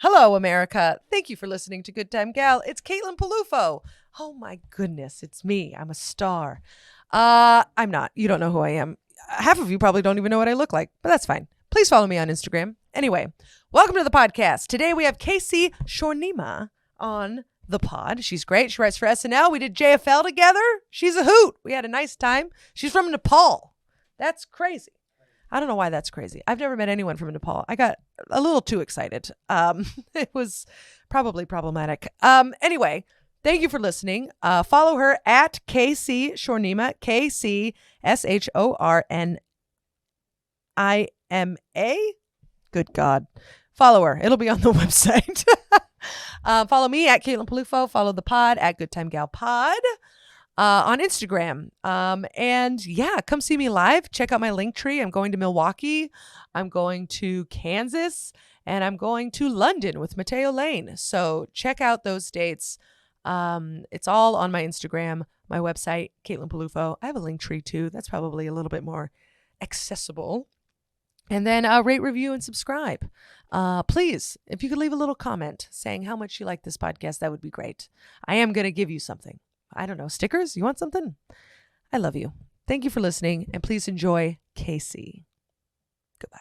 Hello, America. Thank you for listening to Good Time Gal. It's Caitlin Peluffo. Oh my goodness, it's me. I'm a star. I'm not. You don't know who I am. Half of you probably don't even know what I look like, but that's fine. Please follow me on Instagram. Anyway, welcome to the podcast. Today we have Casey Shornima on the pod. She's great. She writes for SNL. We did JFL together. She's a hoot. We had a nice time. She's from Nepal. That's crazy. I don't know why that's crazy. I've never met anyone from Nepal. I got a little too excited. It was probably problematic. Anyway, thank you for listening. Follow her at KC Shornima, KCSHORNIMA. Good God. Follow her. It'll be on the website. Follow me at Caitlin Peluffo. Follow the pod at Good Time Gal Pod. On Instagram. And yeah, come see me live. Check out my link tree. I'm going to Milwaukee. I'm going to Kansas. And I'm going to London with Mateo Lane. So check out those dates. It's all on my Instagram, my website, Caitlin Peluffo. I have a link tree too. That's probably a little bit more accessible. And then rate, review, and subscribe. Please, if you could leave a little comment saying how much you like this podcast, that would be great. I am going to give you something. I don't know, stickers? You want something? I love you. Thank you for listening, and please enjoy Casey. Goodbye.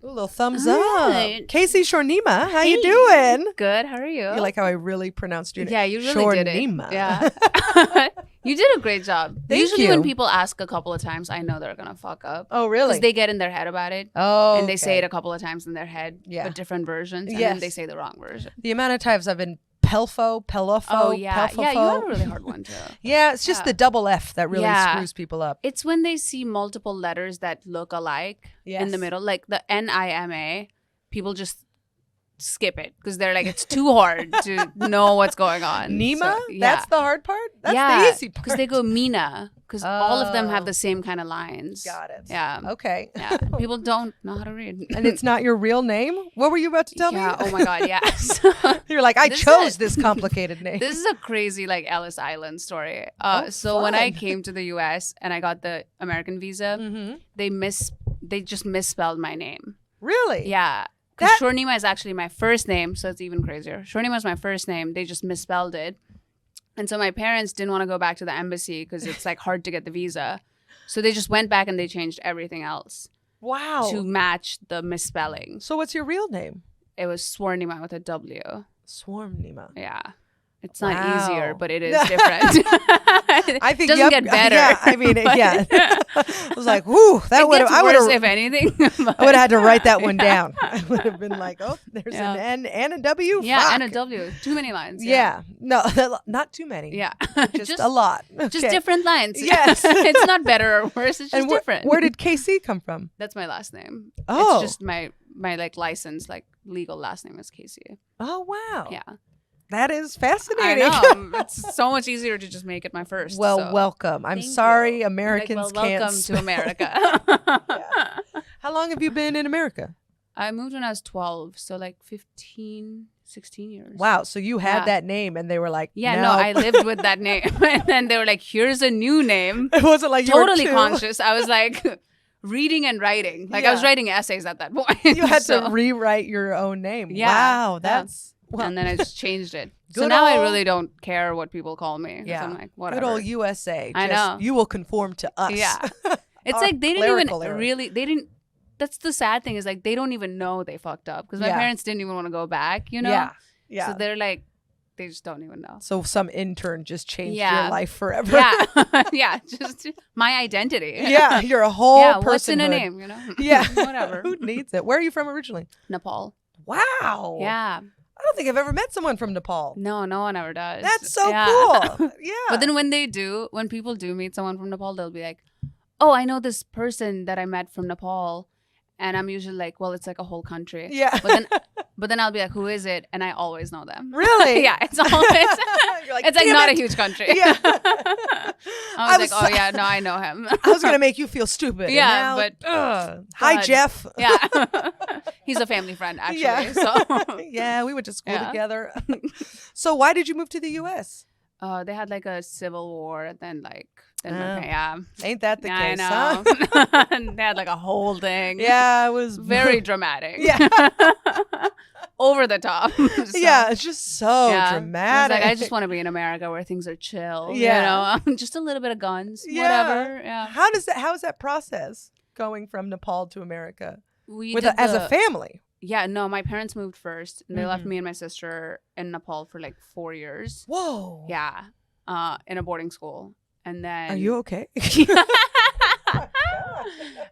Ooh, a little thumbs up. Casey Shornima, how you doing? Good, how are you? You like how I really pronounced your name? Yeah, you really Shornima. did it. Yeah. You did a great job. Thank Usually you. when people ask a couple of times, I know they're going to fuck up. Oh, really? Because they get in their head about it. Oh, And they say it a couple of times in their head, Yeah. but different versions. And Yes. then they say the wrong version. The amount of times I've been Peluffo. Oh, yeah. Peluffo. Yeah, you have a really hard one, too. Yeah, it's just Yeah. the double F that really Yeah. screws people up. It's when they see multiple letters that look alike in the Yes. middle, like the NIMA, people just skip it because they're like, it's too hard to know what's going on. Nima? So, yeah. That's the hard part? That's the easy part. Because they go Mina, because all of them Oh. have the same kind of lines. Got it. Yeah. Okay. Yeah. People don't know how to read. And it's not your real name? What were you about to tell me? Yeah. Oh my God. Yeah. You're like, I This chose is- this complicated name. This is a crazy like Ellis Island story. Oh, So when I fun. came to the US and I got the American visa, Mm-hmm. they just misspelled my name. Really? Yeah. Because Shornima is actually my first name, so it's even crazier. Shornima is my first name. They just misspelled it. And so my parents didn't want to go back to the embassy because it's like hard to get the visa. So they just went back and they changed everything else Wow. to match the misspelling. So what's your real name? It was Shornima with a W. Shornima. Yeah. It's not Wow. easier, but it is different. I think it doesn't get better. Yeah, I mean, but yeah. I was like, whoo, that would have. I would worse, have. if anything. I would have had to write that one Yeah. down. I would have been like, oh, there's Yeah. an N and a W. Yeah, Fuck. and a W. Too many lines. Yeah. No, not too many. Yeah. Just a lot. Just Okay. different lines. Yes. It's not better or worse. It's just And different. where did KC come from? That's my last name. Oh. It's just my like license, like legal last name is Casey. Oh, wow. Yeah. That is I fascinating. know. It's so much easier to just make it my first. Well, so. welcome. I'm Thank sorry you. Americans Like, well, can't. welcome to America. How long have you been in America? I moved when I was 12, so like 15, 16 years. Wow. So you had Yeah. that name and they were like, Yeah, no, I lived with that name. And then they were like, here's a new name. It wasn't like you Totally were two. conscious. I was like reading and writing. Like I was Yeah. writing essays at that point. You had So- to rewrite your own name. Yeah. Wow. Yeah. That's well, and then I just changed it. So Good now I old- really don't care what people call me. 'Cause Yeah. I'm like, whatever. good old USA. I Just, know. You will conform to us. Yeah. It's Our like they didn't clerical even era. really, they didn't, that's the sad thing is like they don't even know they fucked up because my Yeah. parents didn't even want to go back, you know? Yeah. Yeah. So they're like, they just don't even know. So some intern just changed Yeah. your life forever. Yeah. Yeah. Just my identity. Yeah. You're a whole Yeah. personhood. What's in a name, you know? Yeah. Whatever. Who needs it? Where are you from originally? Nepal. Wow. Yeah. I don't think I've ever met someone from Nepal. No, no one ever does. That's so Yeah. cool. Yeah. But then when people do meet someone from Nepal, they'll be like, oh, I know this person that I met from Nepal. And I'm usually like, well, it's like a whole country. Yeah. But then I'll be like, who is it? And I always know them. Really? Yeah, it's always, You're like, it's like "Damn not a it." huge country. Yeah. I was like, oh yeah, no, I know him. I was gonna make you feel stupid. and Yeah, now- but, hi God. Jeff. Yeah. He's a family friend, actually. Yeah. So Yeah, we went to school Yeah. together. So why did you move to the U.S.? they had like a civil war and then like, Oh. yeah. Ain't that the Yeah, case? I Huh? know. And they had like a whole thing. Yeah, it was Very dramatic. Yeah. over the top. So, yeah, it's just so yeah. dramatic. I just want to be in America where things are chill. Yeah. You know, just a little bit of guns, Yeah. whatever. Yeah. How is that process going from Nepal to America We as a family? Yeah, no, my parents moved first, and they left Mhm. me and my sister in Nepal for like 4 years. Whoa. Yeah, in a boarding school, and then. Are you okay?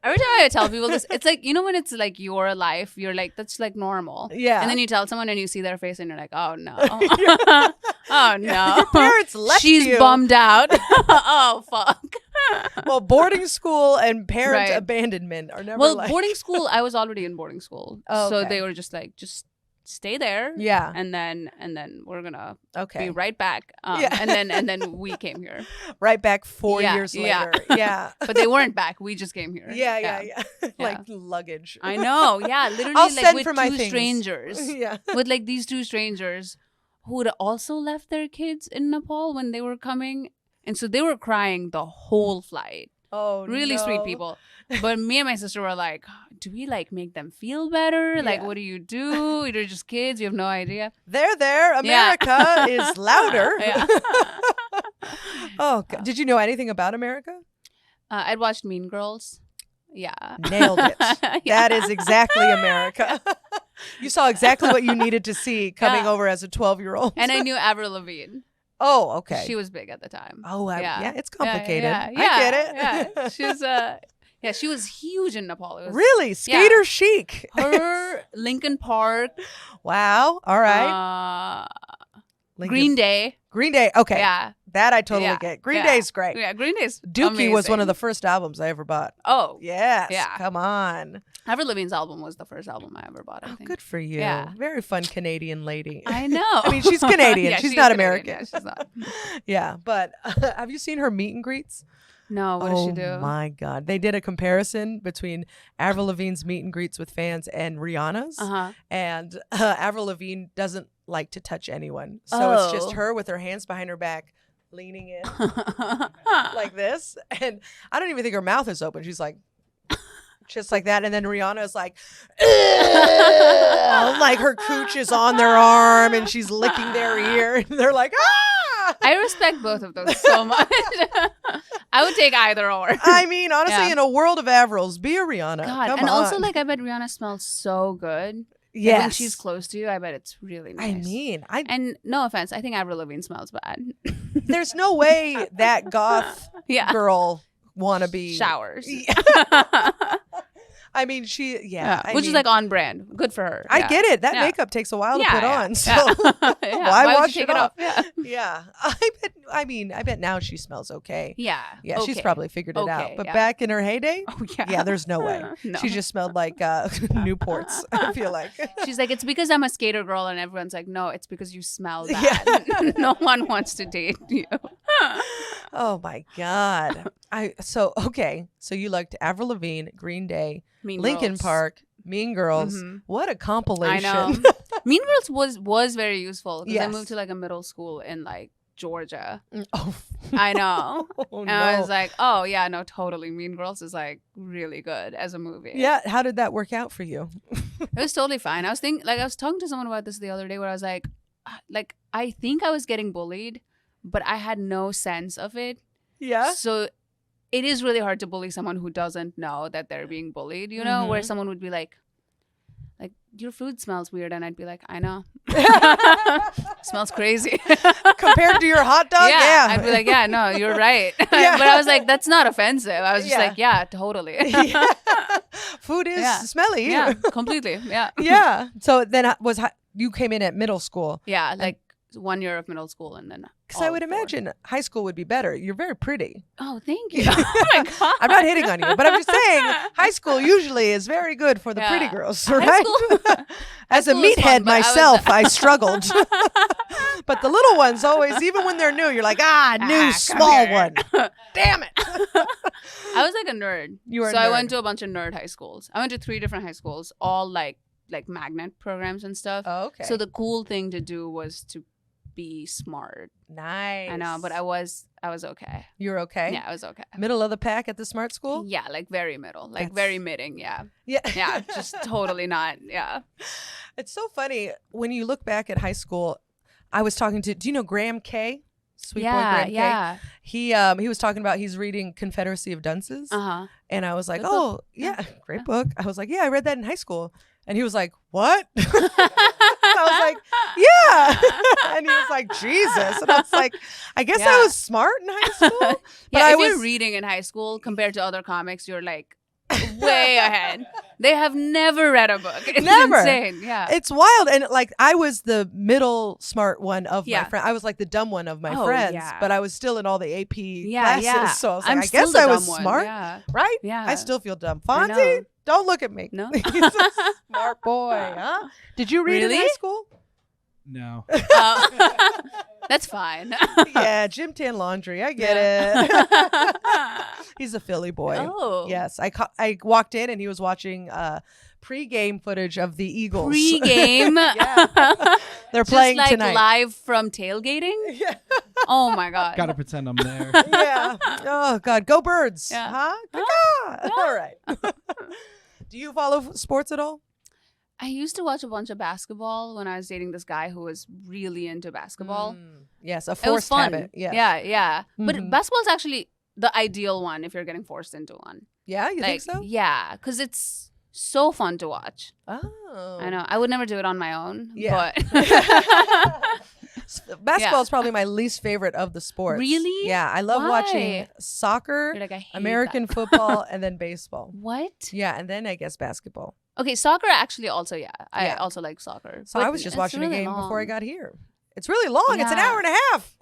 Every time I tell people this, it's like, you know, when it's like your life, you're like, that's like normal. Yeah. And then you tell someone and you see their face and you're like, oh no. Oh no. Your parents left She's you. bummed out. Oh fuck. Well, boarding school and parent Right. abandonment are never Well, like. boarding school, I was already in boarding school. Oh, So okay. they were just like, just stay there. Yeah. And then we're gonna Okay. be right back. Yeah. And then we came here. Right back 4 Yeah, years yeah. later. Yeah. But they weren't back. We just came here. Yeah. Like luggage. I know. Yeah. Literally I'll like send with for my two things. strangers. Yeah. With like these two strangers who had also left their kids in Nepal when they were coming. And so they were crying the whole flight. Oh, Really no. sweet people. But me and my sister were like, do we like make them feel better? Like, Yeah. what do? You're just kids. You have no idea. There. America is louder. Yeah. Oh, God. Did you know anything about America? I'd watched Mean Girls. Yeah. Nailed it. Yeah. That is exactly America. You saw exactly what you needed to see coming Yeah. over as a 12-year-old. And I knew Avril Lavigne. Oh, okay. She was big at the time. Oh, yeah, it's Yeah, complicated. yeah, I get it. Yeah. She was huge in Nepal. It was Really? Skater chic. her, Linkin Park, Wow. All right. Lincoln- Green Day. Green Day. Okay. Yeah. That I totally Yeah. get. Green Yeah. Day's great. Yeah, Green Day's Dookie was one of amazing. the first albums I ever bought. Oh, Yes. Yeah. Come on. Avril Lavigne's album was the first album I ever bought, I Oh, think. good for you. Yeah. Very fun Canadian lady. I know. I mean, she's Canadian. Yeah, She's she not is Canadian. American. Yeah, she's not. Yeah, but have you seen her meet and greets? No, what does she do? Oh my God. They did a comparison between Avril Lavigne's meet and greets with fans and Rihanna's. Uh-huh. And Avril Lavigne doesn't like to touch anyone. So it's just Oh. her with her hands behind her back, leaning in like this. And I don't even think her mouth is open. She's like, just like that. And then Rihanna is like, like her cooch is on their arm and she's licking their ear. And they're like, ah! I respect both of those so much. I would take either or. I mean, honestly, Yeah. in a world of Avrils, be a Rihanna. God, Come and on. also like I bet Rihanna smells so good. Like, yes. when she's close to you, I bet it's really nice. I mean, And no offense, I think Avril Lavigne smells bad. there's no way that goth Yeah. girl wannabe Showers. I mean, I Which mean, is like on brand. Good for her. I get it. That Yeah. makeup takes a while to Yeah, put yeah, on. So yeah. why would you wash take it off? Yeah. Yeah. I bet now she smells okay. Yeah. Yeah, she's okay. probably figured it out. Okay, But yeah. back in her heyday, Oh, yeah. yeah, there's no way. No. She just smelled like Newports, I feel like. She's like, it's because I'm a skater girl, and everyone's like, no, it's because you smell Yeah. bad. No one wants to date you. Oh my God. So you liked Avril Lavigne, Green Day, Mean Linkin Girls. Park, Mean Girls. Mhm. What a I compilation. know. Mean Girls was very useful because I Yes. moved to like a middle school in like Georgia. Oh, I know. oh And I no. was like, oh yeah, no, totally. Mean Girls is like really good as a movie. Yeah, how did that work out for you? It was totally fine. I was talking to someone about this the other day where I was like I think I was getting bullied, but I had no sense of it. Yeah. So it is really hard to bully someone who doesn't know that they're being bullied, you know, where someone would be like, your food smells weird. And I'd be like, I know. Smells crazy. Compared to your hot dog? Yeah. I'd be like, yeah, no, you're right. Yeah. But I was like, that's not offensive. I was just Yeah. like, yeah, totally. Yeah. Food is Yeah. smelly. Yeah, completely. Yeah. Yeah. So then you came in at middle school. Yeah, like 1 year of middle school and then Because I all would 4. imagine high school would be better. You're very pretty. Oh, thank you. Oh my God. I'm not hitting on you, but I'm just saying high school usually is very good for the Yeah. pretty girls, High right? school- As a school is meathead fun, but I was- myself, I struggled. But the little ones always, even when they're new, you're like, new come small here. one. Damn it. I was like a nerd. You were a so I nerd. went to a bunch of nerd high schools. I went to 3 different high schools, all like magnet programs and stuff. Oh, okay. So the cool thing to do was to be smart. Nice. I know, but I was okay. You're okay? Yeah, I was okay. Middle of the pack at the smart school? Yeah, like very middle, like That's- very midding. Yeah, Yeah. yeah, just totally not. Yeah. It's so funny when you look back at high school. I was talking to, do you know Graham K? Sweet boy Graham K? Yeah. He was talking about he's reading Confederacy of Dunces. Uh-huh. And I was like, Good oh, book. yeah, Yeah. great Yeah. book. I was like, yeah, I read that in high school. And he was like, what? I was like, yeah. And he was like, Jesus. And I was like, I guess I Yeah. was smart in high school. But Yeah, I if was you're reading in high school compared to other comics, you're like way ahead. They have never read a book. It's Never. insane. Yeah. It's wild. And like I was the middle smart one of my Yeah. friend. I was like the dumb one of my Oh, friends, yeah. but I was still in all the AP Yeah, classes. yeah. So I was like, I'm I still guess the I was dumb one. smart. Yeah. Right? Yeah. I still feel dumb. I know. Fonzie, don't look at me. No? He's a smart boy, huh? Did you read in Really? high school? No. Oh. That's fine. Yeah, Jim Tan Laundry. I get it. He's a Philly boy. Oh. Yes, I walked in and he was watching pre-game footage of the Eagles. Pre-game. Yeah. They're Just playing like tonight. live from tailgating. Yeah. Oh my god. Gotta pretend I'm there. Yeah. Oh God, go Birds. Yeah. Huh? Caw-caw. All right. Do you follow sports at all? I used to watch a bunch of basketball when I was dating this guy who was really into basketball. Yes, a It was forced fun. habit. Yeah. Yeah, yeah. But Mhm. basketball's actually the ideal one if you're getting forced into one. Yeah, you Like, think so? yeah, because it's so fun to watch. Oh. I know. I would never do it on my own. Yeah. But Basketball is probably my least favorite of the sports. Really? Yeah, I love watching Why? soccer, you're like, I hate American that. football, and then baseball. What? Yeah, and then I guess basketball. Okay, soccer actually also, yeah. I Yeah. also like soccer. So But I was just it's watching a really game before I long. got here. It's really long. It's an Yeah. hour and a half.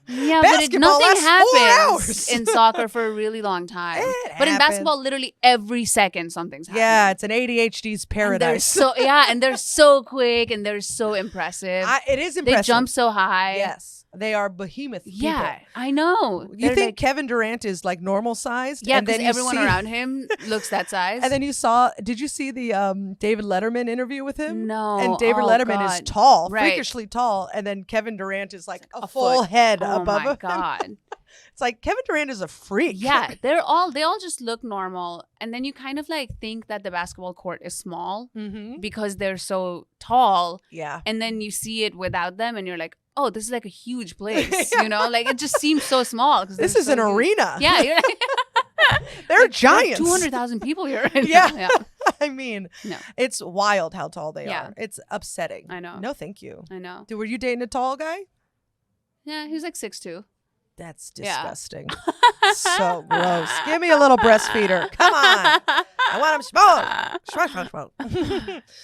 Yeah, Basketball but nothing lasts 4 happens hours. in soccer for a really long time. It But in happens. basketball, literally every second something's happening. Yeah, it's an ADHD's And they're paradise. so and they're so quick and they're so impressive. It is They impressive. jump so high. Yes, they are behemoth. Yeah, people. I know. You They're think like, Kevin Durant is like normal sized? yeah, and because then you everyone see- around him looks that size. And then did you see the David Letterman interview with him? No. And David Oh, Letterman is God. tall, Right. freakishly tall, and then Kevin Durant is like a a full foot. head Oh above my him. god. It's like Kevin Durant is a freak. Yeah, they all just look normal, and then you kind of like think that the basketball court is small Mm-hmm. because they're so tall, Yeah. and then you see it without them, and you're like, oh, this is like a huge place, you know? Like it just seems so small. This is an arena. Yeah, you're They're giants. 200,000 people here. Yeah. I mean, No. it's wild how tall they Yeah. are. It's upsetting. I know. No, thank you. I know. Were you dating a tall guy? Yeah, he was like 6'2". That's Yeah. disgusting. So gross. Give me a little breastfeeder. Come on. I want him small.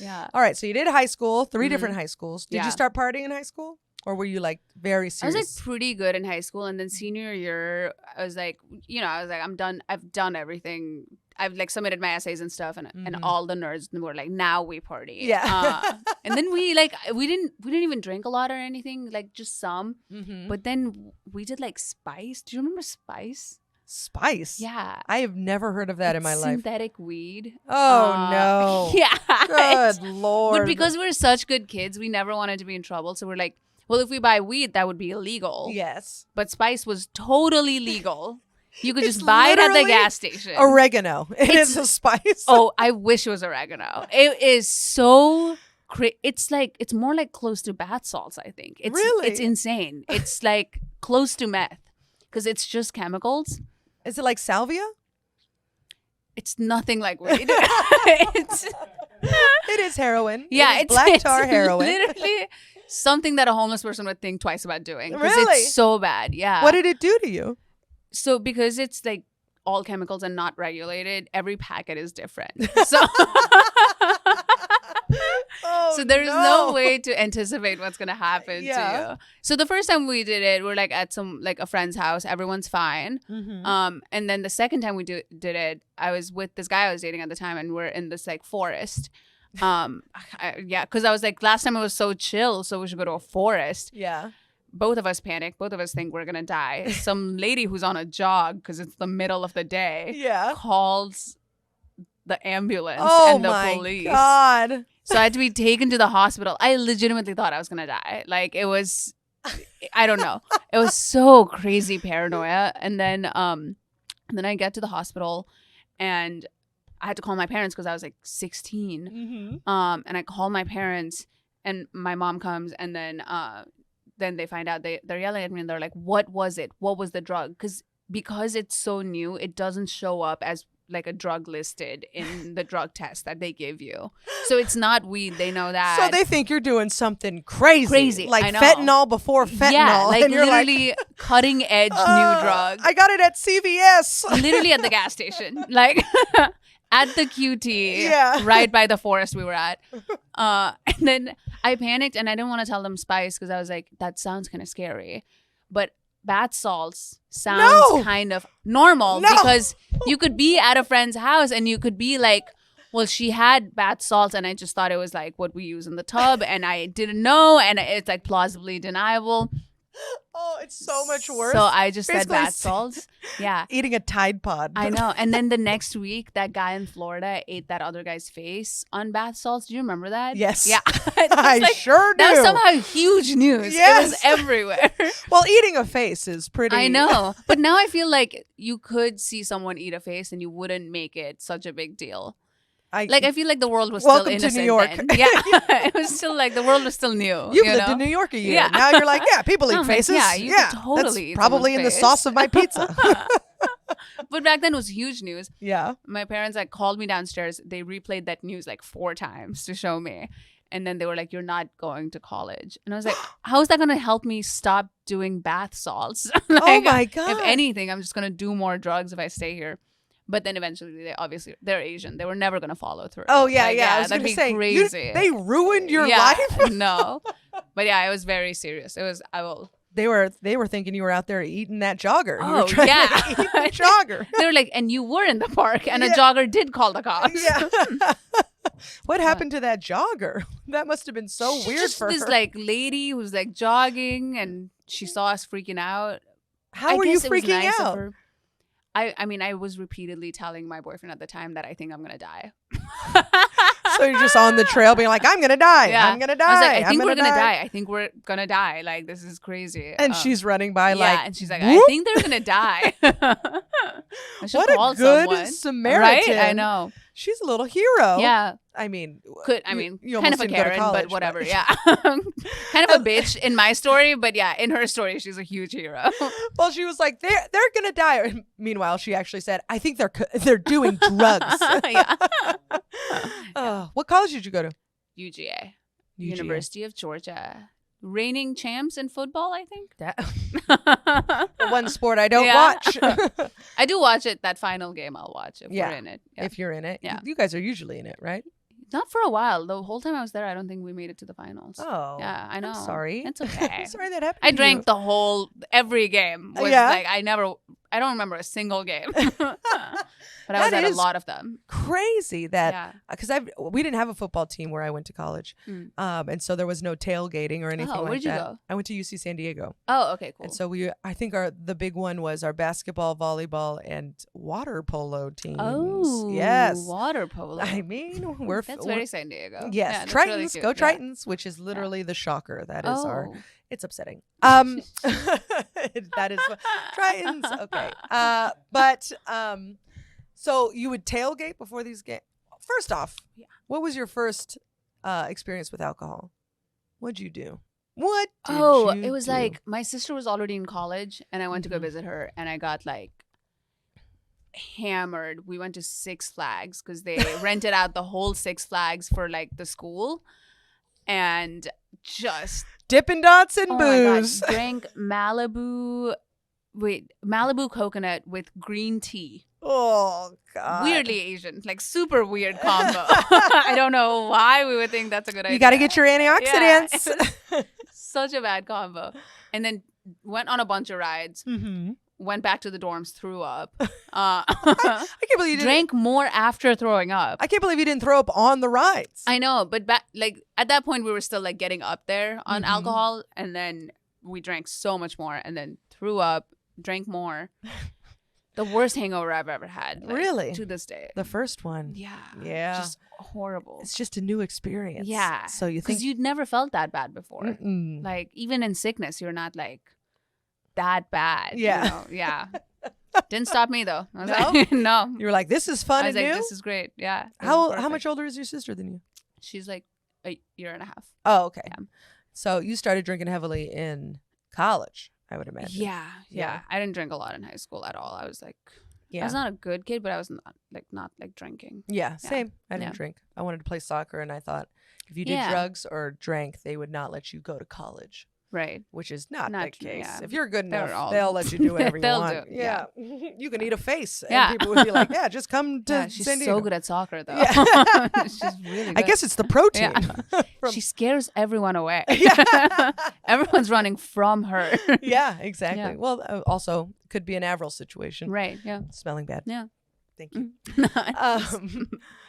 Yeah. All right. So you did high school, 3 Mhm. different high schools. Did Yeah. you start partying in high school? Or were you like very I was serious? like pretty good in high school, and then senior year, I was like, I'm done. I've done everything. I've like submitted my essays and stuff, and Mhm. all the nerds were like, now we party. Yeah. And then we didn't even drink a lot or anything, like just some. Mhm. But then we did like Spice. Do you remember Spice? Spice. Yeah. I have never heard of that in my life. Synthetic weed. Oh, no. Yeah. Good Lord. But because we're such good kids, we never wanted to be in trouble. So we're like, well, if we buy weed, that would be illegal. Yes. But Spice was totally legal. You could It's just buy it at the literally gas station. Oregano. It It's- is a spice. Oh, I wish it was oregano. It is so it's like it's more like close to bath salts, I think. It's Really? it's insane. It's like close to meth because it's just chemicals. Is it like salvia? It's nothing like weed. It's It is heroin. yeah, It is it's black it's tar heroin. Literally something that a homeless person would think twice about doing because Really? it's so bad. Yeah. What did it do to you? So because it's like all chemicals and not regulated, every packet is different. So Oh, so there's no way to anticipate what's gonna happen Yeah. to you. So the first time we did it, we're like at a friend's house. Everyone's fine. Mhm. And then the second time we did it, I was with this guy I was dating at the time, and we're in this like forest. Because I was like, last time it was so chill, so we should go to a forest. Yeah. Both of us panic. Both of us think we're gonna die. Some lady who's on a jog because it's the middle of the day Yeah. calls the ambulance Oh and the my police. God. So I had to be taken to the hospital. I legitimately thought I was gonna die. Like it was I don't know. It was so crazy paranoia. And then I get to the hospital and I had to call my parents because I was like 16. And I call my parents and my mom comes and then they find out they're yelling at me and they're like, what was it? What was the drug? Because it's so new, it doesn't show up as like a drug listed in the drug test that they give you. So it's not weed. They know that. So they think you're doing something crazy. Like I know. fentanyl before fentanyl. Yeah, like and you're literally cutting edge new drug. I got it at CVS. Literally at the gas station. Like at the QT. Yeah. Right by the forest we were at. And then I panicked and I didn't want to tell them spice because I was like, that sounds kind of scary. But bath salts sounds kind of normal because you could be at a friend's house and you could be like, well, she had bath salts and I just thought it was like what we use in the tub and I didn't know and it's like plausibly deniable. Oh, it's so much worse. So I just said Basically, bath salts. Yeah. Eating a Tide Pod. I know. And then the next week, that guy in Florida ate that other guy's face on bath salts. Do you remember that? Yes. Yeah. I sure do. That was somehow huge news. Yes. It was everywhere. Well, eating a face is pretty. I know. But now I feel like you could see someone eat a face and you wouldn't make it such a big deal. I feel like the world was still Welcome innocent to New York. then. Yeah. It was still like the world was still new. You've lived in New York a year. Yeah. Now you're like, yeah, people eat I'm like, faces. yeah, you could totally that's eat probably in someone's the face. sauce of my pizza. But back then it was huge news. Yeah. My parents like called me downstairs. They replayed that news like 4 times to show me. And then they were like, you're not going to college. And I was like, how is that going to help me stop doing bath salts? Like, oh my God. If anything, I'm just going to do more drugs if I stay here. But then eventually, they're Asian. They were never going to follow through. Oh, yeah, Like, yeah. I was that'd going to be say, crazy. they ruined your Yeah, life? No. But yeah, it was very serious. It was, They were thinking you were out there eating that jogger. You were Oh, trying yeah. to eat the jogger. They were like, and you were in the park, and a Yeah. jogger did call the cops. Yeah. What happened to that jogger? That must have been so weird Just for this her. like lady who's like jogging, and she saw us freaking out. How were you freaking out? I mean, I was repeatedly telling my boyfriend at the time that I think I'm gonna die. So you're just on the trail being like, I'm going to die. Yeah. I'm going to die. I was like, I I'm think we're gonna gonna die. I think we're gonna die. Like, this is crazy. And she's running by yeah, like, and she's like, whoop. I think they're gonna die. I should What a call good someone. Samaritan. Right? I know. She's a little hero. Yeah. I mean, You almost kind of a didn't go to Karen, college, but whatever. Yeah. Kind of a bitch in my story, but yeah, in her story, she's a huge hero. Well, she was like, they're gonna die. And meanwhile, she actually said, I think they're doing drugs. Yeah. What college did you go to? UGA. University of Georgia. Reigning champs in football, I think. The one sport I don't Yeah. watch. I do watch it. That final game, I'll watch if Yeah. we're in it. Yeah. If you're in it. Yeah. You guys are usually in it, right? Not for a while. The whole time I was there, I don't think we made it to the finals. Oh. Yeah, I know. I'm sorry. It's okay. I'm sorry that happened. I to drank you. every game. Was Yeah? like I don't remember a single game. But I was That at a is lot of them. Crazy that Yeah. because we didn't have a football team where I went to college, and so there was no tailgating or anything like where'd you that. go? I went to UC San Diego, Oh, okay, cool. and so I think the big one was our basketball, volleyball, and water polo teams. Oh, yes, water polo. I mean we're That's very San Diego. yes, Yeah, that's Tritons, really cute. go Yeah. Tritons, which is literally the shocker. That is Oh. It's upsetting. That is Tritons. Okay. So you would tailgate before these games? First off, what was your first experience with alcohol? What'd you do? What did you It was do? like my sister was already in college and I went to go Mhm. visit her and I got like hammered. We went to Six Flags because they rented out the whole Six Flags for like the school and just Dippin' Dots and oh my God, booze. drank Malibu coconut with green tea. Oh God. Weirdly Asian, like super weird combo. I don't know why we would think that's a good idea. You got to get your antioxidants. Yeah, such a bad combo. And then went on a bunch of rides. Mm-hmm. Went back to the dorms, threw up. I can't believe you didn't. Drank more after throwing up. I can't believe you didn't throw up on the rides. I know, but like at that point we were still like getting up there on Mhm. alcohol, and then we drank so much more, and then threw up, drank more. The worst hangover I've ever had. Like, Really? To this day. The first one. Yeah. Yeah. Just horrible. It's just a new experience. Yeah. So you think Because you'd never felt that bad before. Mm-mm. Like, even in sickness, you're not like that bad. Yeah. You know? Yeah. Didn't stop me though. I was No? like, no. You were like, this is fun I was and like, new? this is great. Yeah. This is How perfect. much older is your sister than you? She's like a year and a half. Oh, okay. Yeah. So you started drinking heavily in college, I would imagine. Yeah. Yeah. I didn't drink a lot in high school at all. I was like, I Yeah. was not a good kid, but I was not like drinking. Yeah, same. I didn't Yeah. drink. I wanted to play soccer, and I thought if you did Yeah. drugs or drank, they would not let you go to college, Right. which is not the Not- case. yeah. If you're good They're enough, all- they'll let you do whatever you They'll want. do, Yeah. You can eat a face, and Yeah. people would be like, yeah, just come to Yeah, she's San Diego. so good at soccer though. Yeah. She's really good. I guess it's the protein. Yeah. From- She scares everyone away. Yeah. Everyone's running from her. Yeah, exactly. Yeah. Well, also could be an Avril situation. Right. Yeah. Smelling bad. Yeah. Thank you. Mm.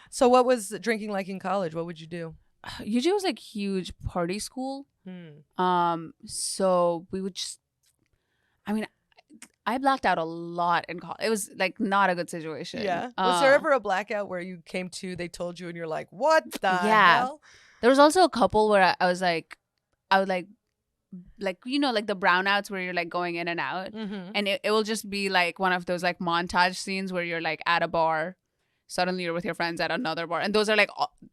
So what was drinking like in college? What would you do? UJ was like huge party school. Hmm. So we would just, I mean, I blacked out a lot in college. It was like not a good situation. Yeah. Was there ever a blackout where you came to, they told you, and you're like, what the Yeah. hell? There was also a couple where I was like, I would like you know, like the brownouts where you're like going in and out. Mm-hmm. And it will just be like one of those like montage scenes where you're like at a bar. Suddenly you're with your friends at another bar. And those are like,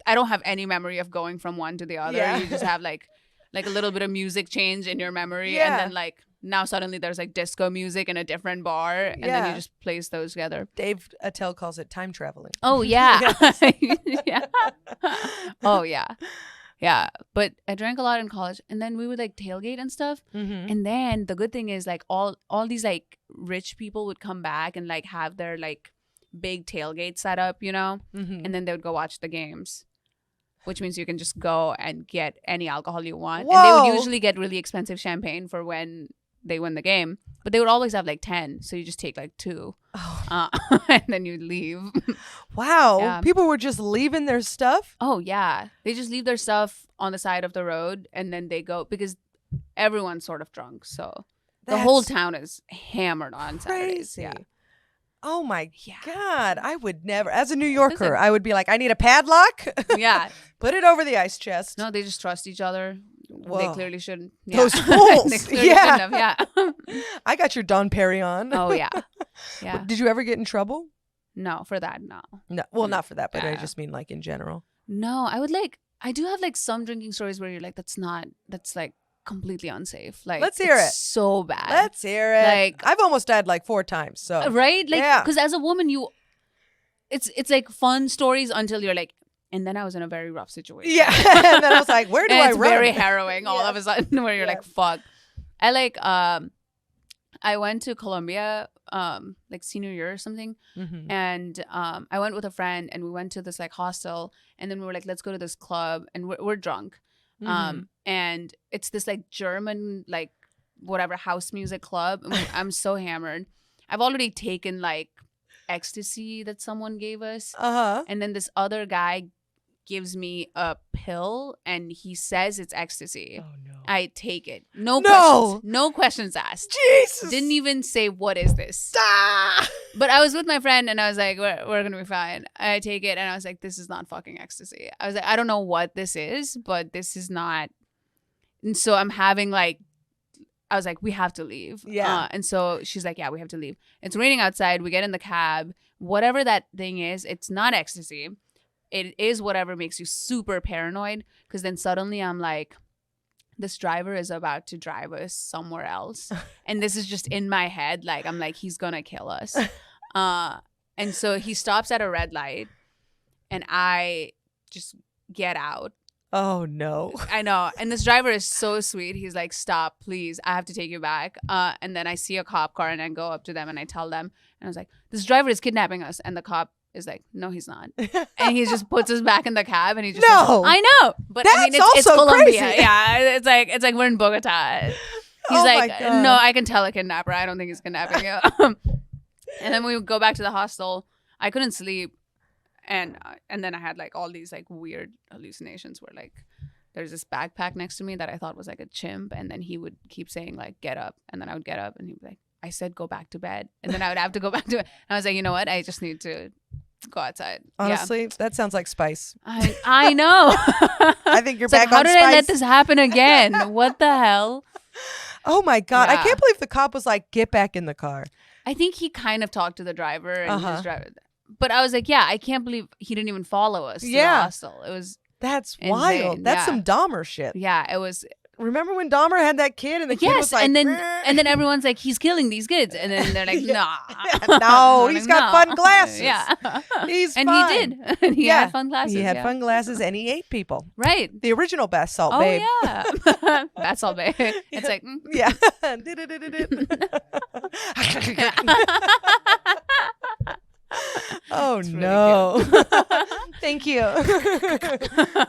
I don't have any memory of going from one to the other. Yeah. You just have like a little bit of music change in your memory. Yeah. And then like now suddenly there's like disco music in a different bar. And then Yeah. you just place those together. Dave Attell calls it time traveling. Oh, yeah. Yeah. Oh, yeah. Yeah. But I drank a lot in college. And then we would like tailgate and stuff. Mm-hmm. And then the good thing is like all these like rich people would come back and like have their like big tailgate set up, you know, Mm-hmm. and then they would go watch the games, which means you can just go and get any alcohol you want. Whoa. And they would usually get really expensive champagne for when they win the game, but they would always have like 10. So you just take like 2 Oh, and then you leave. wow. Yeah. People were just leaving their stuff. Oh, yeah. They just leave their stuff on the side of the road and then they go because everyone's sort of drunk. So the whole That's town is hammered on Saturdays. crazy. Yeah. Oh my Yeah. God. I would never, as a New Yorker, Listen. I would be like, I need a padlock. Yeah. Put it over the ice chest. No, they just trust each other. Whoa. They clearly shouldn't. Those They fools. clearly Yeah. shouldn't have, yeah. I got your Don Perignon. Oh, yeah. Yeah. Did you ever get in trouble? No, for that, no. No. Well, not for that, but I Yeah. just mean like in general. No, I do have like some drinking stories where you're like, that's like completely unsafe. Like, Let's hear it's it. so bad. Let's hear it. Like- I've almost died like 4 times. So Right? Like, Yeah. because as a woman, it's like fun stories until you're like, and then I was in a very rough situation. yeah. And then I was like, where do And I it's run? very harrowing all Yeah. of a sudden where you're Yeah. like, fuck. I like, I went to Colombia, like senior year or something. Mhm. And I went with a friend and we went to this like hostel and then we were like, let's go to this club and we're drunk. Mhm. And it's this like German, like whatever house music club. And I'm so hammered. I've already taken like ecstasy that someone gave us. Uh-huh. And then this other guy gives me a pill and he says it's ecstasy. Oh no. I take it. No No. questions. No questions asked. Jesus. Didn't even say, what is this? Ah! But I was with my friend and I was like, we're going to be fine. I take it and I was like, this is not fucking ecstasy. I was like, I don't know what this is, but this is not. And so I'm having like, I was like, we have to leave. Yeah. And so she's like, yeah, we have to leave. It's raining outside. We get in the cab. Whatever that thing is, it's not ecstasy. It is whatever makes you super paranoid. Because then suddenly I'm like, this driver is about to drive us somewhere else. And this is just in my head. Like, I'm like, he's going to kill us. And so he stops at a red light and I just get out. Oh no. I know. And this driver is so sweet. He's like, stop, please. I have to take you back. And then I see a cop car and I go up to them and I tell them. And I was like, this driver is kidnapping us. And the cop is like, no, he's not. And he just puts us back in the cab and he just No. says, I know. But I mean, That's it's also Colombia. crazy. Yeah. It's like we're in Bogota. He's Oh my like, God. no, I can tell a kidnapper. I don't think he's kidnapping you. And then we go back to the hostel. I couldn't sleep. And then I had like all these like weird hallucinations where like there's this backpack next to me that I thought was like a chimp. And then he would keep saying like, get up. And then I would get up and he'd be like, I said go back to bed, and then I would have to go back to it. And I was like, you know what? I just need to go outside. Honestly, that sounds like Spice. I know. I think you're It's like, back on how Spice. did I let this happen again? What the hell? Oh my God. I Yeah. can't believe the cop was like, get back in the car. I think he kind of talked to the driver and Uh-huh. his driver. But I was like, yeah, I can't believe he didn't even follow us to the Yeah. hostel. It was, That's Insane, wild. That's yeah. some Dahmer shit. yeah, it was. Remember when Dahmer had that kid and the kid Yes, was like, and then everyone's like, he's killing these kids, and then they're like, Yeah. nah, No, I'm he's like, got "No." fun glasses. Yeah, He's and fine. he did. And he Yeah. had fun glasses. He had yeah. fun glasses and he ate people. Right. The original Bath Salt Oh Babe. yeah, that's all, babe. It's like, Yeah. Oh It's really no. Thank you.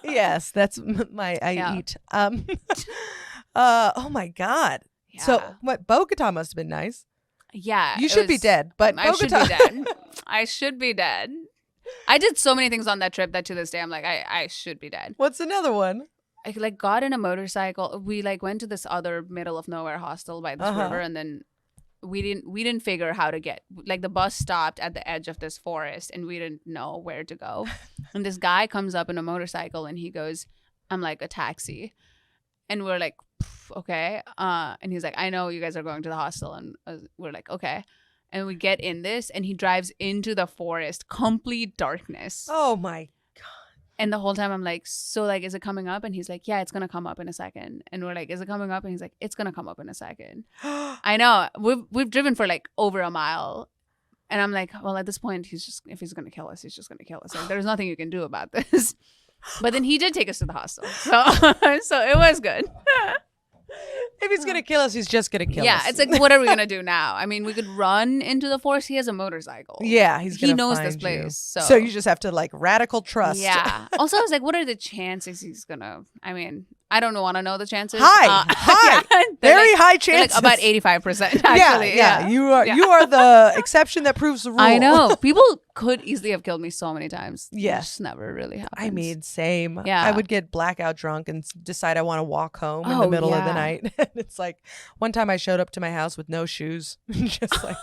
Yes, that's my I Yeah. eat. Oh my God. yeah. So what Bogota must have been nice. yeah, You it should be was- dead, but I should Bogota be dead. I should be dead. I did so many things on that trip that to this day I'm like, I should be dead. What's another one? I like got in a motorcycle. We like went to this other middle of nowhere hostel by this Uh-huh. river, and then we didn't figure how to get, like, the bus stopped at the edge of this forest and we didn't know where to go. And this guy comes up in a motorcycle and he goes, I'm like, a taxi. And we're like, okay. And he's like, I know you guys are going to the hostel. And we're like, okay. And we get in this and he drives into the forest, complete darkness. Oh my. And the whole time I'm like, so like, is it coming up? And he's like, yeah, it's going to come up in a second. And we're like, is it coming up? And he's like, it's going to come up in a second. I know. We've driven for like over a mile. And I'm like, well, at this point, if he's going to kill us, he's just going to kill us. Like, there's nothing you can do about this. But then he did take us to the hostel. So it was good. If he's gonna kill us, he's just gonna kill us. Yeah, it's like, what are we going to do now? I mean, we could run into the forest. He has a motorcycle. Yeah, he knows this find you. place. So you just have to like radical trust. Yeah. Also, I was like, what are the chances he's going to, I mean, I don't want to know the chances. High. yeah, they're Very like- high they're like chances. about 85%, actually. Yeah. You are Yeah. you are the exception that proves the rule. I know. People could easily have killed me so many times. Yeah. It just never really happened. I mean, same. Yeah. I would get blackout drunk and decide I want to walk home in the Oh, middle of the yeah. night. And it's like one time I showed up to my house with no shoes, just like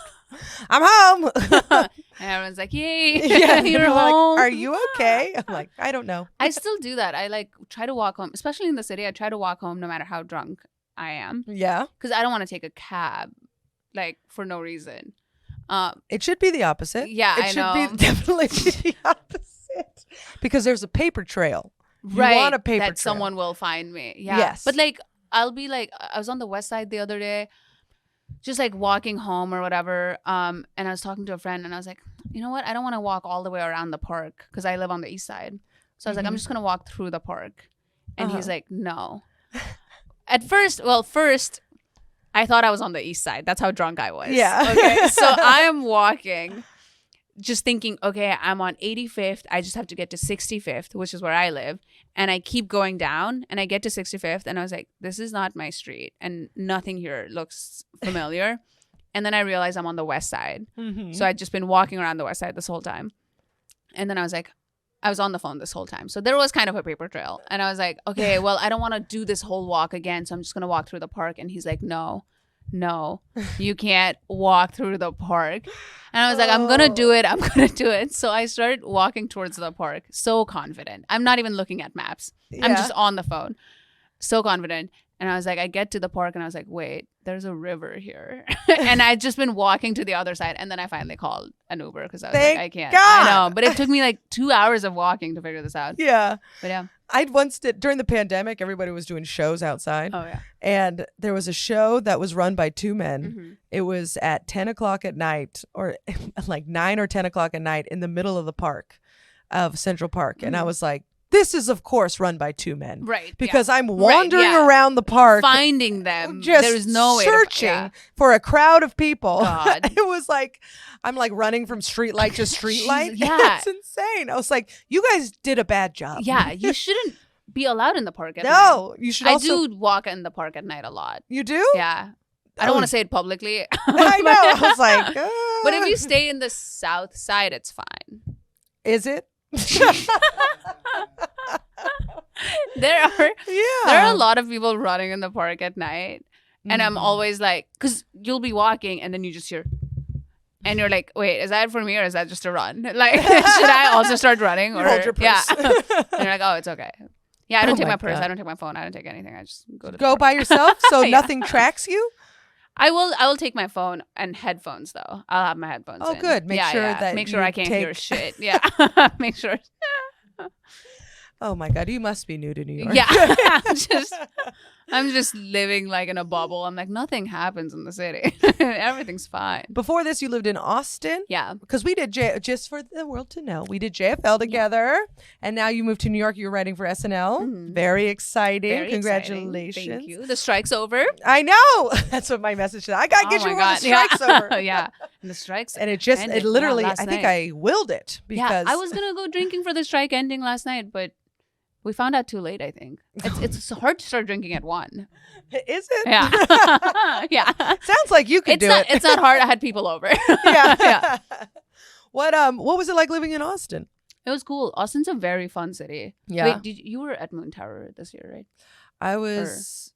I'm home. and everyone's like, yay, Yeah, you're they're like, home. are you okay? I'm like, I don't know. I still do that. I like try to walk home, especially in the city. I try to walk home no matter how drunk I am Yeah, because I don't want to take a cab like for no reason. it should be the opposite. Yeah, it I should know. be definitely be the opposite because there's a paper trail. You Right, want a paper that trail. someone will find me. Yeah. Yes. But like I'll be like, I was on the west side the other day, just like walking home or whatever. And I was talking to a friend and I was like, you know what? I don't want to walk all the way around the park because I live on the east side. So I was like, I'm Mhm. just gonna walk through the park. And he's Uh-huh. like, no. At first, I thought I was on the east side. That's how drunk I was. Yeah. Okay. So I am walking, just thinking, okay, I'm on 85th. I just have to get to 65th, which is where I live. And I keep going down and I get to 65th. And I was like, this is not my street. And nothing here looks familiar. And then I realized I'm on the west side. Mhm. So I'd just been walking around the west side this whole time. And then I was like, I was on the phone this whole time. So there was kind of a paper trail. And I was like, okay, well, I don't want to do this whole walk again. So I'm just going to walk through the park. And he's like, no, you can't walk through the park. And I was like, I'm going to do it. I'm going to do it. So I started walking towards the park. So confident. I'm not even looking at maps. I'm Yeah. just on the phone. So confident. And I was like, I get to the park and I was like, wait, there's a river here. And I'd just been walking to the other side. And then I finally called an Uber because I was Thank like, I can't. God. I know. But it took me like 2 hours of walking to figure this out. Yeah. But yeah. I'd once did during the pandemic, everybody was doing shows outside. Oh, yeah. And there was a show that was run by two men. Mhm. It was at 10 o'clock at night or like 9 or 10 o'clock at night in the middle of the park of Central Park. And I Mhm. was like, this is, of course, run by two men. Right. Because I'm wandering yeah. around the park. Finding them. Just There's no way. searching for a crowd of people. God. It was like I'm like running from street light to street light. yeah. It's insane. I was like, you guys did a bad job. Yeah. You shouldn't be allowed in the park at night. No, you should I also. do walk in the park at night a lot. You do? Yeah. I don't Oh. want to say it publicly. I know. I was like, But if you stay in the south side, it's fine. is it? There are Yeah. there are a lot of people running in the park at night. And I'm always like, because you'll be walking and then you just hear, and you're like, wait, is that for me or is that just a run? Like, should I also start running? Or hold your purse. Yeah. And you're like, oh, it's okay. Yeah, I don't Oh take my my purse. God. I don't take my phone. I don't take anything. I just go to the Go door. by yourself, so Yeah. nothing tracks you. I will take my phone and headphones though. I'll have my headphones. Oh, in. good. Make sure that make sure you I can't hear take- shit. Yeah. Make sure. Oh my God, you must be new to New York. Yeah. I'm just living like in a bubble. I'm like, nothing happens in the city. Everything's fine. Before this, you lived in Austin. Yeah. Because we did just for the world to know, we did JFL together, and now you moved to New York. You're writing for SNL. Mhm. Very exciting! Very Congratulations! exciting. Thank you. The strike's over. I know. That's what my message is. I gotta get Oh you my before the God. strike's Yeah. over. Yeah. And the strikes. And it just, ended. it literally, Yeah, I last think night. I willed it because Yeah, I was gonna go drinking for the strike ending last night, but we found out too late. I think it's hard to start drinking at 1. Is it? Yeah. Yeah. Sounds like you could do it. It's not hard. I had people over. yeah. Yeah. What was it like living in Austin? It was cool. Austin's a very fun city. Yeah. Wait, you were at Moon Tower this year, right? I was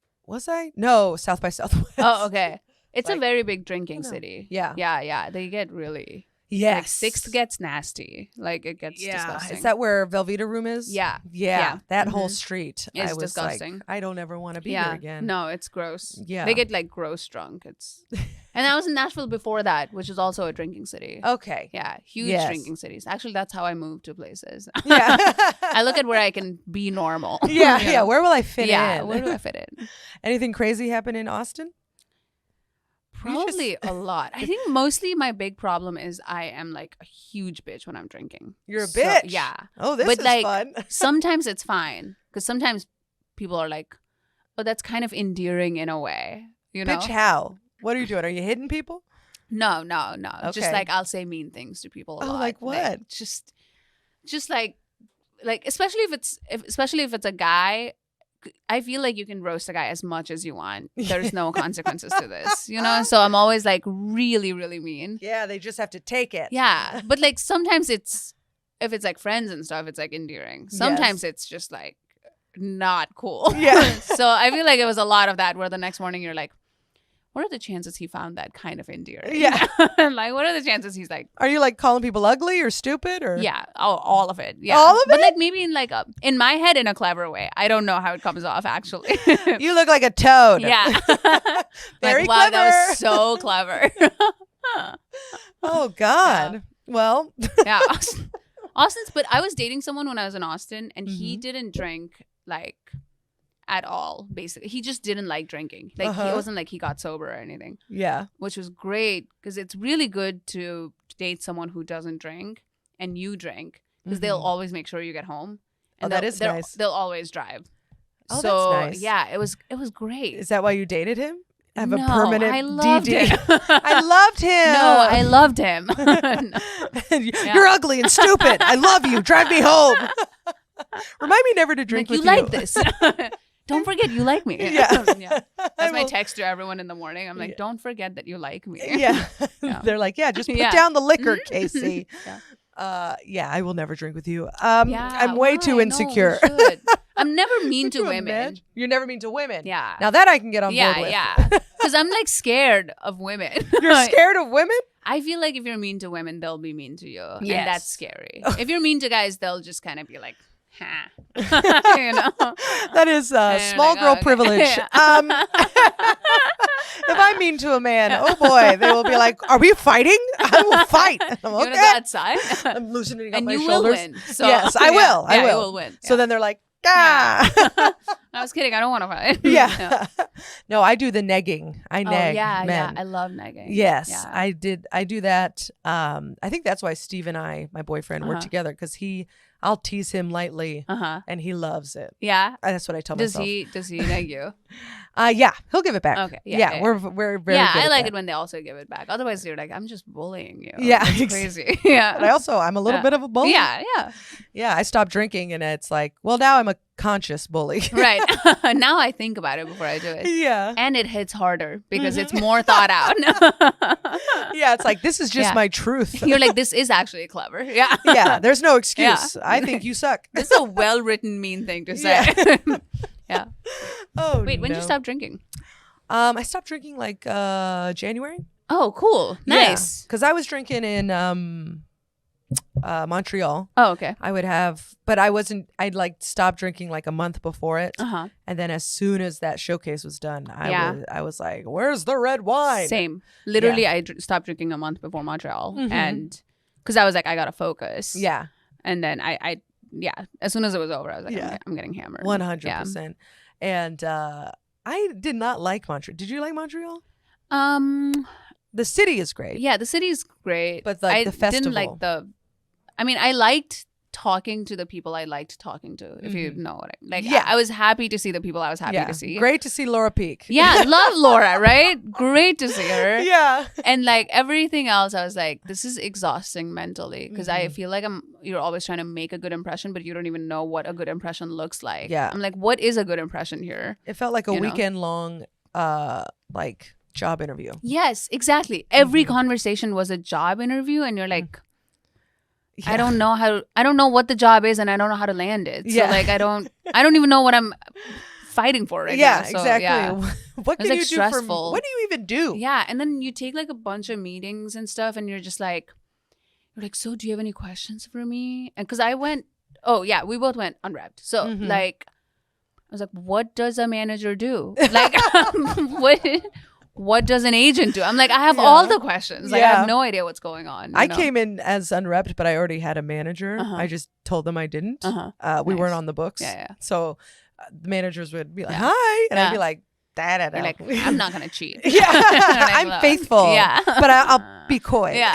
I? No, South by Southwest. Oh, okay. It's Like- a very big drinking I don't know. city. Yeah. Yeah, yeah. They get really Yes. like 6th gets nasty. Like it gets disgusting. Is that where Velveeta Room is? Yeah. Yeah. Yeah. That whole Mhm. street. It's I was disgusting. like, I don't ever want to be yeah. here again. No, it's gross. Yeah. They get like gross drunk. It's and I was in Nashville before that, which is also a drinking city. Okay. Yeah, huge Yes. drinking cities. Actually, that's how I moved to places. Yeah. I look at where I can be normal. Yeah. you Yeah. know? Where will I fit Yeah, in? where do I fit in? Anything crazy happen in Austin? Probably a lot. I think mostly my big problem is I am like a huge bitch when I'm drinking. You're a So, bitch. yeah. Oh, this But, is like, fun. Sometimes it's fine because sometimes people are like, "Oh, that's kind of endearing in a way," you know? Bitch, how? What are you doing? Are you hitting people? No. Just Okay. like I'll say mean things to people a Oh, lot. like what? Just like especially if it's a guy. I feel like you can roast a guy as much as you want. There's no consequences to this, you know? So I'm always like really, really mean. Yeah, they just have to take it. Yeah. But like sometimes if it's like friends and stuff, it's like endearing. Sometimes it's just like not cool. Yeah. So I feel like it was a lot of that where the next morning you're like, what are the chances he found that kind of endearing? Yeah. Like, what are the chances he's like, Are you like calling people ugly or stupid or? yeah, all of it. Yeah. All of But it? like maybe in my head in a clever way. I don't know how it comes off actually. You look like a toad. Yeah. Very like, wow, that clever. was so clever. Oh God. Well. Yeah. Austin's, but I was dating someone when I was in Austin and he Mhm. didn't drink like at all, basically. He just didn't like drinking. Like Uh-huh. it wasn't like he got sober or anything, Yeah. which was great because it's really good to date someone who doesn't drink and you drink because they'll Mhm. always make sure you get home. Oh, that is nice. They'll always drive. Oh, So that's nice. yeah, it was great. Is that why you dated him? Have No, a permanent I loved DD. him. I loved him. No, I loved him. You're ugly and stupid. I love you. Drive me home. Remind me never to drink Like, with you like this. Don't forget you like me. Yeah. Yeah. I That's my will- text to everyone in the morning. I'm like, Yeah. don't forget that you like me. Yeah. Yeah. They're like, yeah, just put Yeah. down the liquor, Mhm. Casey. Yeah. Yeah, I will never drink with you. Yeah, I'm way why? too No, we insecure. should. I'm never mean Could to you women. imagine? You're never mean to women. Yeah. Now that I can get on yeah, board with. yeah. Because I'm like scared of women. You're scared of women? I feel like if you're mean to women, they'll be mean to you. Yes. And that's scary. If you're mean to guys, they'll just kind of be like, ha. You know? That is And small like, girl okay. privilege. Yeah. If I'm mean to a man, oh boy, they will be like, "Are we fighting? I will fight." I'm You want to okay. go outside? I'm loosening up And my you shoulders. will win. So, Yes, I will. I Yeah, will. you will win. So then they're like, "Ah." I was kidding. I don't want to fight. Yeah. No, I do the negging. I Oh, neg yeah, men. yeah. I love negging. Yes, Yeah. I do that. I think that's why Steve and I, my boyfriend, work Uh-huh. together because I'll tease him lightly Uh-huh. and he loves it. Yeah. That's what I tell Does myself. does he neg you? Yeah, he'll give it back. Okay, yeah, yeah. We're very Yeah, good I at like that. it when they also give it back. Otherwise, you're like, I'm just bullying you. Yeah, That's crazy. Yeah. But I'm a little Yeah. bit of a bully. Yeah, yeah. Yeah, I stopped drinking and it's like, well, now I'm a conscious bully. Right. Now I think about it before I do it. Yeah. And it hits harder because Mm-hmm. it's more thought out. Yeah, it's like, this is just Yeah. my truth. You're like, this is actually clever. Yeah. Yeah, there's no excuse. Yeah. I think you suck. This is a well written mean thing to say. Yeah. Yeah. Oh, Wait, when did no. you stop drinking? I stopped drinking like January. Oh, cool. Nice. Because I was drinking in Montreal. Oh, okay. I would have, but I wasn't. I'd like stop drinking like a month before it, Uh-huh. and then as soon as that showcase was done, Yeah. I was like, "Where's the red wine?" Same. Literally, I stopped drinking a month before Montreal, and because I was like, I gotta focus. Yeah, And then I as soon as it was over, I was like, Yeah. I'm getting hammered. 100%. And I did not like Montreal. Did you like Montreal? The city is great. Yeah, the city's great, But, like, I the festival. didn't like the. I mean, I liked talking to the people I liked talking to. If you know what I like. Yeah. I was happy to see the people I was happy to see. Great to see Laura Peak. Yeah, love Laura, right? Great to see her. Yeah. And like everything else, I was like, this is exhausting mentally because I Mm-hmm. feel like you're always trying to make a good impression, but you don't even know what a good impression looks like. Yeah. I'm like, what is a good impression here? It felt like a You know? weekend long like job interview. Yes, exactly. Every Mm-hmm. conversation was a job interview, and you're like, Yeah. I don't know what the job is, and I don't know how to land it. So Yeah. like, I don't even know what I'm fighting for right Yeah, now. So, exactly. Yeah. What It's, can like, you do for stressful. what do you even do? Yeah, and then you take like a bunch of meetings and stuff, and you're just like, so do you have any questions for me? And because I went, we both went unwrapped. So Mhm. like, I was like, what does a manager do? Like, what does an agent do? I'm like, I have all the questions. Like, I Yeah. have no idea what's going on. you I know? came in as unrepped, but I already had a manager. Uh-huh. I just told them I didn't. Uh-huh. We Nice. weren't on the books. Yeah, yeah. So the managers would be like, Yeah. "Hi," and I'd Yeah. be like, "Da-da-da." You're like, I'm not gonna cheat. Yeah, Like, I'm look. faithful. Yeah, but I'll be coy. Yeah.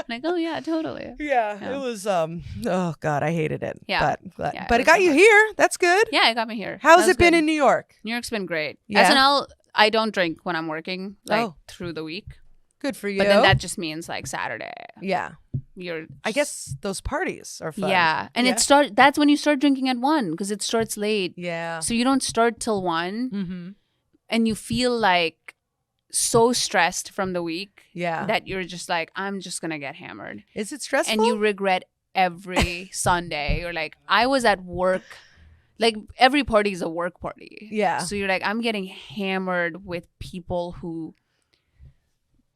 Like, oh yeah, totally. Yeah, Yeah. it was oh god, I hated it. Yeah. But Yeah, but it it got was you hard. here. That's good. Yeah, it got me here. How's That it been was in New York? good. New York's been great. Yeah? SNL, I don't drink when I'm working, like Oh. through the week. Good for you. But then that just means like Saturday. yeah, You're I guess those parties are fun. Yeah. And Yeah. that's when you start drinking at 1 because it starts late. Yeah. So you don't start till 1 Mm-hmm. and you feel like so stressed from the week Yeah. that you're just like, I'm just going to get hammered. Is it stressful? And you regret every Sunday. You're like, I was at work. Like every party is a work party. Yeah. So you're like, I'm getting hammered with people who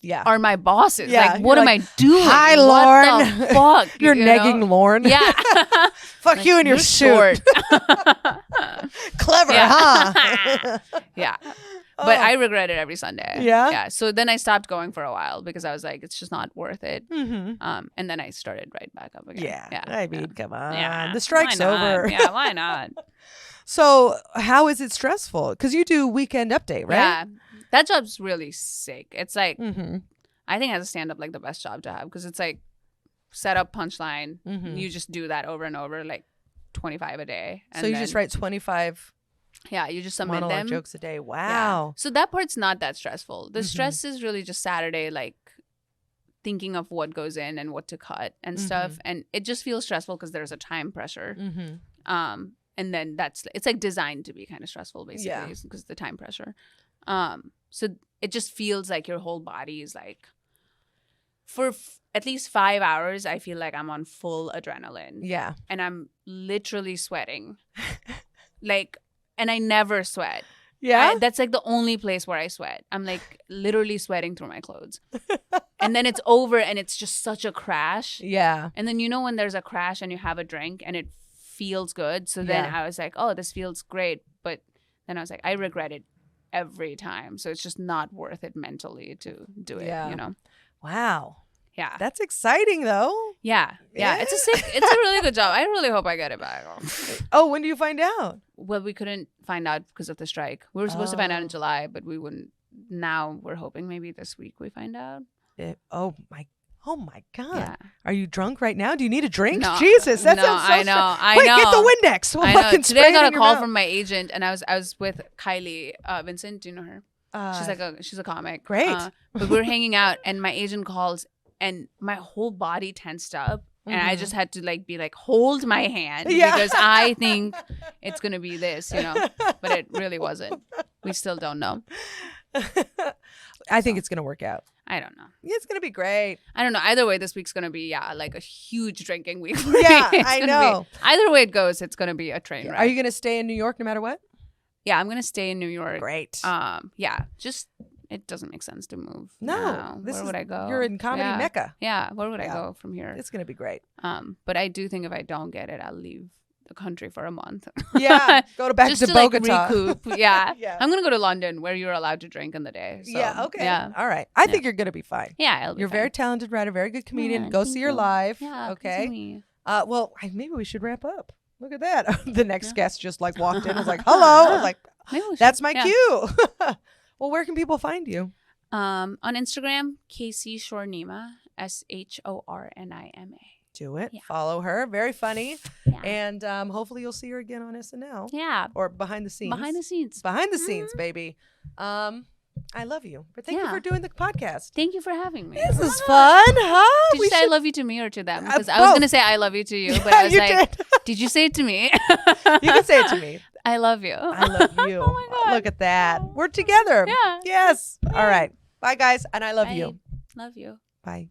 yeah. are my bosses. Yeah, Like, what you're am like, I doing? "Hi, What Lorne." the fuck? You're You know? negging Lorne. Yeah. Fuck Like, you and your you're suit. short. Clever, Yeah. huh? Yeah. But Oh. I regret it every Sunday. Yeah? Yeah. So then I stopped going for a while because I was like, it's just not worth it. Mm-hmm. And then I started right back up again. Yeah. I mean, come on. Yeah. The strike's Why not? over. Yeah. Why not? So how is it stressful? Because you do Weekend Update, right? Yeah. That job's really sick. It's like, Mm-hmm. I think as a stand up, like the best job to have because it's like set up punchline. Mhm. You just do that over and over, like 25 a day. So you just write 25 Yeah, you just submit monologue them. jokes a day. Yeah. Wow. So that part's not that stressful. The Mhm. stress is really just Saturday, like thinking of what goes in and what to cut and stuff. And it just feels stressful because there's a time pressure. Mm-hmm. And then it's like designed to be kind of stressful basically Yeah. because of the time pressure. So it just feels like your whole body is like for at least 5 hours, I feel like I'm on full adrenaline. Yeah. And I'm literally sweating. Like, and I never sweat. Yeah. That's like the only place where I sweat. I'm like literally sweating through my clothes. And then it's over and it's just such a crash. Yeah. And then when there's a crash and you have a drink and it feels good. So then Yeah. I was like, oh, this feels great. But then I was like, I regret it every time. So it's just not worth it mentally to do it, Yeah. Wow. Yeah. That's exciting though. Yeah. Yeah. It's a really good job. I really hope I get it back. Oh, when do you find out? Well, we couldn't find out because of the strike. We were supposed to find out Oh. in July, but we wouldn't. Now we're hoping maybe this week we find out. Oh my God. Yeah. Are you drunk right now? Do you need a drink? No, Jesus, that no, sounds so I know. I Wait, know. get the Windex. We'll I know. fucking Today spray I it got in a your call mouth. from my agent, and I was with Kylie Vincent. Do you know her? She's a comic. Great. But we were hanging out, and my agent calls, and my whole body tensed up, and I Mhm. just had to be like, hold my hand Yeah. because I think it's gonna be this, But it really wasn't. We still don't know. I think it's gonna work out. I don't know. It's gonna be great. I don't know. Either way, this week's gonna be like a huge drinking week. For Yeah, me. It's I gonna know. be- either way it goes, it's gonna be a train wreck. Are you gonna stay in New York no matter what? Yeah, I'm gonna stay in New York. Great. Yeah, just it doesn't make sense to move. No, now. this Where is would I go? You're in comedy Yeah. mecca. Yeah, where would I Yeah. go from here? It's gonna be great. But I do think if I don't get it, I'll leave the country for a month. Yeah, go back just to to Bogota. like recoup. Yeah. Yeah. I'm gonna go to London where you're allowed to drink in the day. So, Yeah. Okay. Yeah. All right. I think you're gonna be fine. Yeah. It'll be You're a fine. very talented writer, very good comedian. Yeah, Go thank see her you. live. Yeah. Okay. Me. Well, maybe we should wrap up. Look at that. The next guest just like walked in. I was like, "Hello." I was like, Maybe we should. "That's my Yeah. cue." Well, where can people find you? On Instagram, Casey Shornima, Shornima. Do it. Yeah. Follow her. Very funny. Yeah. And hopefully you'll see her again on SNL Yeah. or behind the scenes. Behind the scenes. Behind the scenes, baby. I love you. But thank you Yeah. for doing the podcast. Thank you for having me. This is fun, huh? Did you say I love you to me or to them? Because I both. was going to say I love you to you, but Yeah, I was you like, did. did you say it to me? You can say it to me. I love you. I love you. Oh my God. Look at that. We're together. Yeah. Yes. All right. Bye, guys. And I love Bye. you. Love you. Bye.